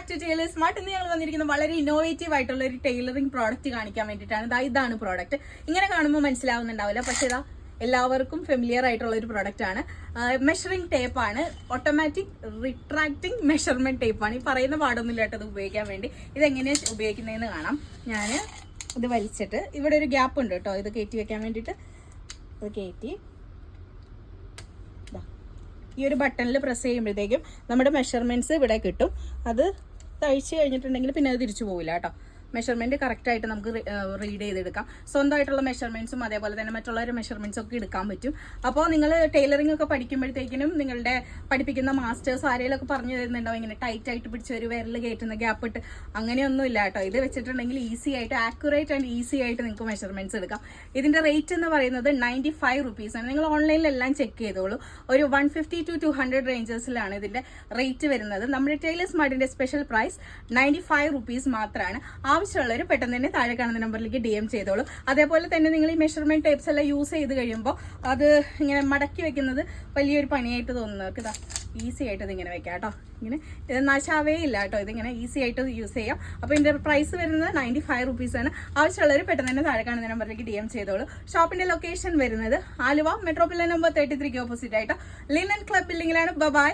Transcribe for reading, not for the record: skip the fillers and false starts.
Back to Taylor smart. ഇന്ന് ഞങ്ങൾ വന്നിരിക്കുന്നത് വളരെ ഇന്നോവേറ്റീവ് ആയിട്ടുള്ള ഒരു ടൈലറിംഗ് പ്രോഡക്റ്റ് കാണിക്കാൻ വേണ്ടിയിട്ടാണ്. ഇതാണ് പ്രോഡക്റ്റ്. ഇങ്ങനെ കാണുമ്പോൾ മനസ്സിലാവുന്നുണ്ടാവില്ല, പക്ഷേ ഇതാ എല്ലാവർക്കും ഫെമിലിയർ ആയിട്ടുള്ള ഒരു പ്രോഡക്റ്റ് ആണ്. മെഷറിംഗ് ടേപ്പ് ആണ്, ഓട്ടോമാറ്റിക് റിട്രാക്ടിങ് മെഷർമെന്റ് ടേപ്പ് ആണ്. ഈ പറയുന്ന പാടൊന്നുമില്ല കേട്ടോ ഇത് ഉപയോഗിക്കാൻ വേണ്ടി. ഇതെങ്ങനെയാണ് ഉപയോഗിക്കുന്നതെന്ന് കാണാം. ഞാൻ ഇത് വലിച്ചിട്ട് ഇവിടെ ഒരു ഗ്യാപ്പ് ഉണ്ട് കേട്ടോ, ഇത് കയറ്റി വെക്കാൻ വേണ്ടിയിട്ട്. ഇത് കയറ്റി ഈ ഒരു ബട്ടണിൽ പ്രസ് ചെയ്യുമ്പോഴത്തേക്കും നമ്മുടെ മെഷർമെന്റ്സ് ഇവിടെ കിട്ടും. അത് തയ്ച്ച് കഴിഞ്ഞിട്ടുണ്ടെങ്കിൽ പിന്നെ അത് തിരിച്ചു പോവില്ല കേട്ടോ. മെഷർമെന്റ് കറക്റ്റ് ആയിട്ട് നമുക്ക് റീഡ് ചെയ്തെടുക്കാം. സ്വന്തമായിട്ടുള്ള മെഷർമെന്റ്സും അതേപോലെ തന്നെ മറ്റുള്ളവരുടെ മെഷർമെന്റ്സ് ഒക്കെ എടുക്കാൻ പറ്റും. അപ്പോൾ നിങ്ങൾ ടൈലറിംഗ് ഒക്കെ പഠിക്കുമ്പോഴത്തേക്കിനും നിങ്ങളുടെ പഠിപ്പിക്കുന്ന മാസ്റ്റേഴ്സ് ആരെങ്കിലും ഒക്കെ പറഞ്ഞു തരുന്നുണ്ടാവും ഇങ്ങനെ ടൈറ്റ് ആയിട്ട് പിടിച്ച് ഒരു വിരൽ കയറ്റുന്ന ഗ്യാപ്പ് ഇട്ട്. അങ്ങനെയൊന്നും ഇല്ല കേട്ടോ. ഇത് വെച്ചിട്ടുണ്ടെങ്കിൽ ഈസി ആയിട്ട് ആക്യുറേറ്റ് ആൻഡ് ഈസി ആയിട്ട് നിങ്ങൾക്ക് മെഷർമെന്റ്സ് എടുക്കാം. ഇതിന്റെ റേറ്റ് എന്ന് പറയുന്നത് 95 റുപ്പീസാണ്. നിങ്ങൾ ഓൺലൈനിലെല്ലാം ചെക്ക് ചെയ്തോളൂ. ഒരു 150 to 200 റേഞ്ചസിലാണ് ഇതിന്റെ റേറ്റ് വരുന്നത്. നമ്മുടെ ടൈലർ സ്മാർട്ടിന്റെ സ്പെഷ്യൽ പ്രൈസ് 95 റുപ്പീസ് മാത്രമാണ്. ആവശ്യമുള്ളവർ പെട്ടെന്ന് തന്നെ താഴെ കാണുന്ന നമ്പറിലേക്ക് DM ചെയ്തോളൂ. അതേപോലെ തന്നെ നിങ്ങൾ ഈ മെഷർമെന്റ് ടേപ്സ് എല്ലാം യൂസ് ചെയ്ത് കഴിയുമ്പോൾ അത് ഇങ്ങനെ മടക്കി വെക്കുന്നത് വലിയൊരു പണിയായിട്ട് തോന്നുന്നവർക്ക് ഇതാ ഈസി ആയിട്ട് ഇതിങ്ങനെ വെക്കാം കേട്ടോ. ഇങ്ങനെ ഇത് നാശാവേ ഇല്ല കേട്ടോ. ഇതിങ്ങനെ ഈസി ആയിട്ട് യൂസ് ചെയ്യാം. അപ്പോൾ ഇതിന്റെ പ്രൈസ് വരുന്നത് 95 റുപ്പീസാണ്. ആവശ്യമുള്ളവർ പെട്ടെന്ന് തന്നെ താഴെ കാണുന്ന നമ്പറിലേക്ക് DM ചെയ്തോളൂ. ഷോപ്പിന്റെ ലൊക്കേഷൻ വരുന്നത് ആലുവ മെട്രോപൊളിറ്റൻ നമ്പർ 33 ഓപ്പോസിറ്റ് ആയിട്ട് ലിനൻ ക്ലബ് ബിൽഡിംഗിലാണ്. ബൈ.